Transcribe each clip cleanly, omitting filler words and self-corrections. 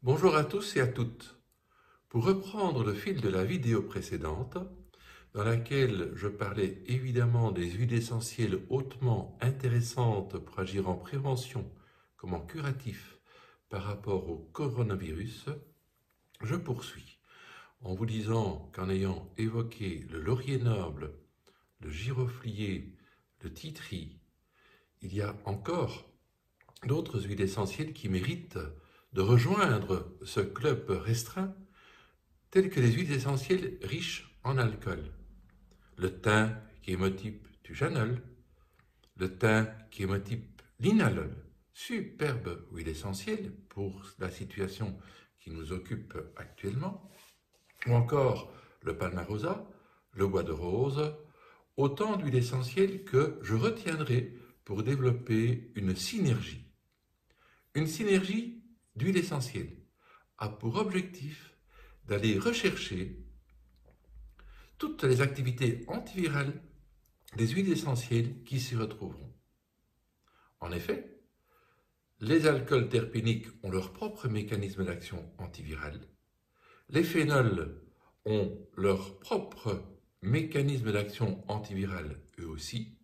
Bonjour à tous et à toutes. Pour reprendre le fil de la vidéo précédente, dans laquelle je parlais évidemment des huiles essentielles hautement intéressantes pour agir en prévention comme en curatif par rapport au coronavirus, je poursuis en vous disant qu'en ayant évoqué le laurier noble, le giroflier, le titri, il y a encore d'autres huiles essentielles qui méritent de rejoindre ce club restreint, telles que les huiles essentielles riches en alcool. Le thym qui hémotype du janol, le thym qui hémotype l'inalol, superbe huile essentielle pour la situation qui nous occupe actuellement, ou encore le palmarosa, le bois de rose, autant d'huiles essentielles que je retiendrai pour développer une synergie. Une synergie d'huiles essentielles a pour objectif d'aller rechercher toutes les activités antivirales des huiles essentielles qui s'y retrouveront. En effet, les alcools terpéniques ont leur propre mécanisme d'action antivirale, les phénols ont leur propre mécanisme d'action antivirale eux aussi,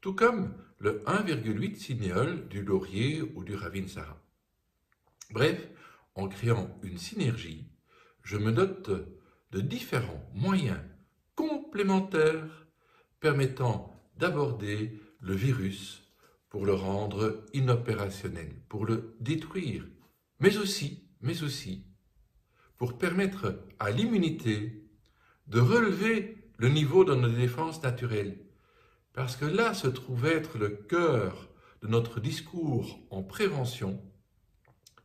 tout comme le 1,8 cinéole du laurier ou du ravinsara. Bref, en créant une synergie, je me dote de différents moyens complémentaires permettant d'aborder le virus pour le rendre inopérationnel, pour le détruire, mais aussi pour permettre à l'immunité de relever le niveau de nos défenses naturelles. Parce que là se trouve être le cœur de notre discours en prévention,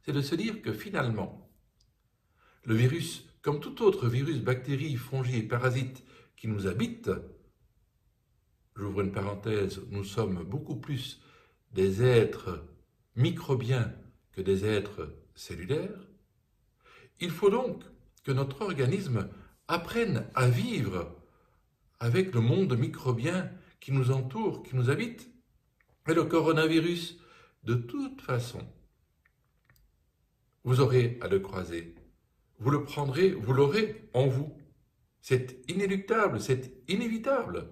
c'est de se dire que finalement, le virus, comme tout autre virus, bactérie, fongie et parasite qui nous habite, j'ouvre une parenthèse, nous sommes beaucoup plus des êtres microbiens que des êtres cellulaires, il faut donc que notre organisme apprenne à vivre avec le monde microbien qui nous entoure, qui nous habite. Et le coronavirus, de toute façon, vous aurez à le croiser. Vous le prendrez, vous l'aurez en vous. C'est inéluctable, c'est inévitable.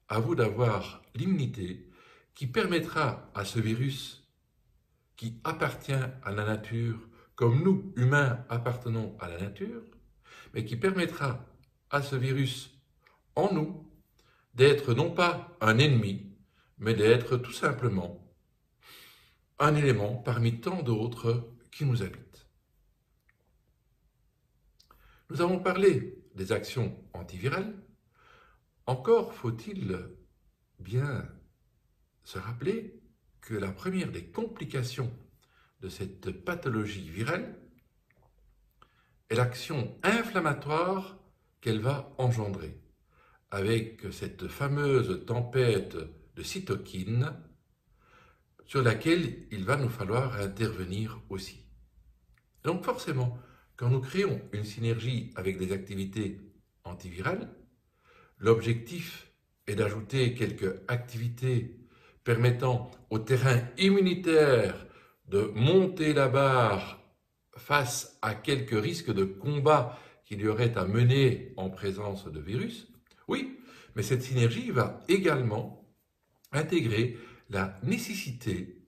À vous d'avoir l'immunité qui permettra à ce virus qui appartient à la nature, comme nous, humains, appartenons à la nature, mais qui permettra à ce virus en nous d'être non pas un ennemi, mais d'être tout simplement un élément parmi tant d'autres qui nous habitent. Nous avons parlé des actions antivirales. Encore faut-il bien se rappeler que la première des complications de cette pathologie virale est l'action inflammatoire qu'elle va engendrer, avec cette fameuse tempête de cytokines sur laquelle il va nous falloir intervenir aussi. Donc forcément, quand nous créons une synergie avec des activités antivirales, l'objectif est d'ajouter quelques activités permettant au terrain immunitaire de monter la barre face à quelques risques de combat qu'il y aurait à mener en présence de virus. Oui, mais cette synergie va également intégrer la nécessité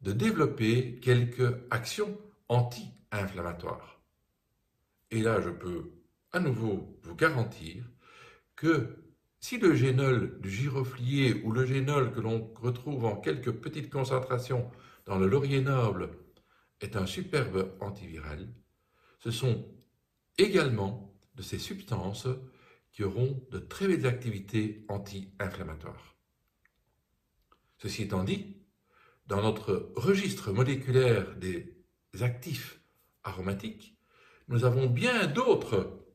de développer quelques actions anti-inflammatoires. Et là, je peux à nouveau vous garantir que si le génol du giroflier ou le génol que l'on retrouve en quelques petites concentrations dans le laurier noble est un superbe antiviral, ce sont également de ces substances qui auront de très belles activités anti-inflammatoires. Ceci étant dit, dans notre registre moléculaire des actifs aromatiques, nous avons bien d'autres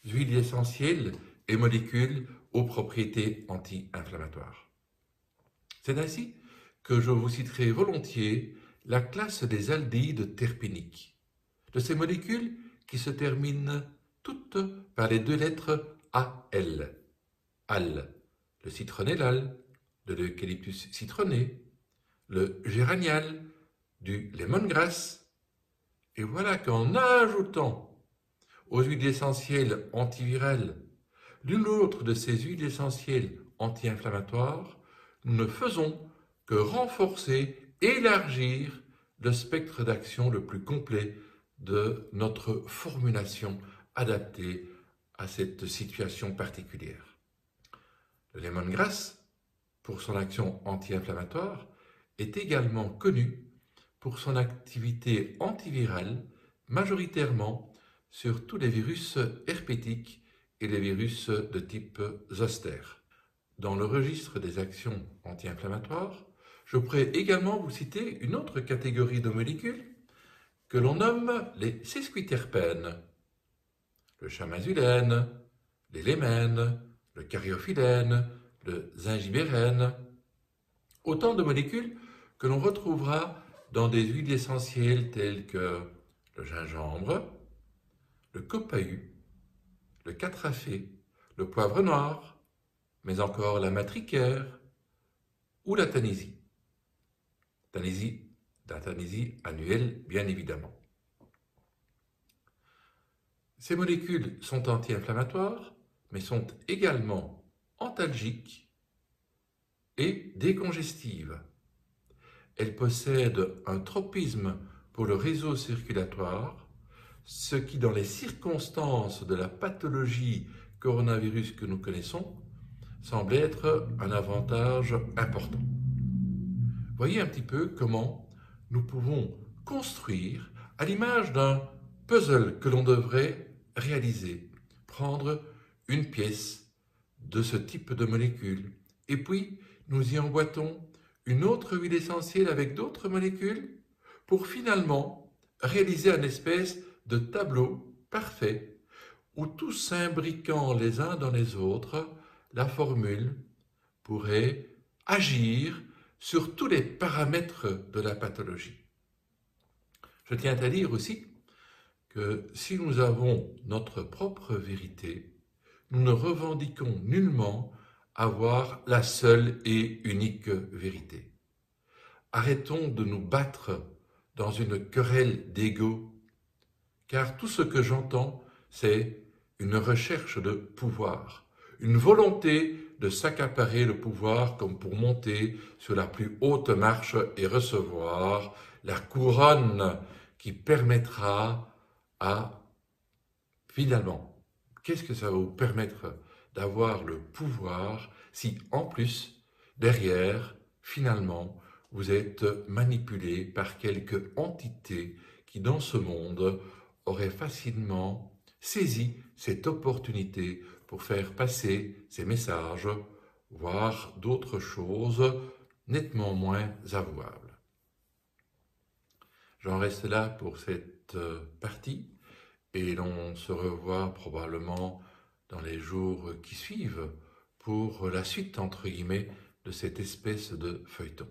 huiles essentielles et molécules aux propriétés anti-inflammatoires. C'est ainsi que je vous citerai volontiers la classe des aldéhydes terpéniques, de ces molécules qui se terminent toutes par les deux lettres AL. AL, le citronellal, de l'eucalyptus citronné, le géranial, du lemongrass. Et voilà qu'en ajoutant aux huiles essentielles antivirales l'une ou l'autre de ces huiles essentielles anti-inflammatoires, nous ne faisons que renforcer, élargir le spectre d'action le plus complet de notre formulation adaptée à cette situation particulière. Le lemongrass, pour son action anti-inflammatoire, est également connu pour son activité antivirale, majoritairement sur tous les virus herpétiques et les virus de type zoster. Dans le registre des actions anti-inflammatoires, je pourrais également vous citer une autre catégorie de molécules que l'on nomme les sesquiterpènes, le chamazulène, les lémènes, le cariophyllène, le zingibérène, autant de molécules que l'on retrouvera dans des huiles essentielles telles que le gingembre, le copahu, le catrafé, le poivre noir, mais encore la matricaire ou la tanisie. La tanisie annuelle, bien évidemment. Ces molécules sont anti-inflammatoires, mais sont également antalgiques et décongestives. Elles possèdent un tropisme pour le réseau circulatoire, ce qui, dans les circonstances de la pathologie coronavirus que nous connaissons, semble être un avantage important. Voyez un petit peu comment nous pouvons construire, à l'image d'un puzzle que l'on devrait réaliser, prendre une pièce de ce type de molécule, et puis nous y emboîtons une autre huile essentielle avec d'autres molécules, pour finalement réaliser un espèce de tableau parfait, où tout s'imbriquant les uns dans les autres, la formule pourrait agir sur tous les paramètres de la pathologie. Je tiens à dire aussi que si nous avons notre propre vérité, nous ne revendiquons nullement avoir la seule et unique vérité. Arrêtons de nous battre dans une querelle d'ego, car tout ce que j'entends, c'est une recherche de pouvoir, une volonté de s'accaparer le pouvoir comme pour monter sur la plus haute marche et recevoir la couronne qui permettra à, finalement, qu'est-ce que ça va vous permettre d'avoir le pouvoir si, en plus, derrière, finalement, vous êtes manipulé par quelque entité qui, dans ce monde, aurait facilement saisi cette opportunité pour faire passer ces messages, voire d'autres choses nettement moins avouables. J'en reste là pour cette partie et l'on se revoit probablement dans les jours qui suivent pour la suite, entre guillemets, de cette espèce de feuilleton.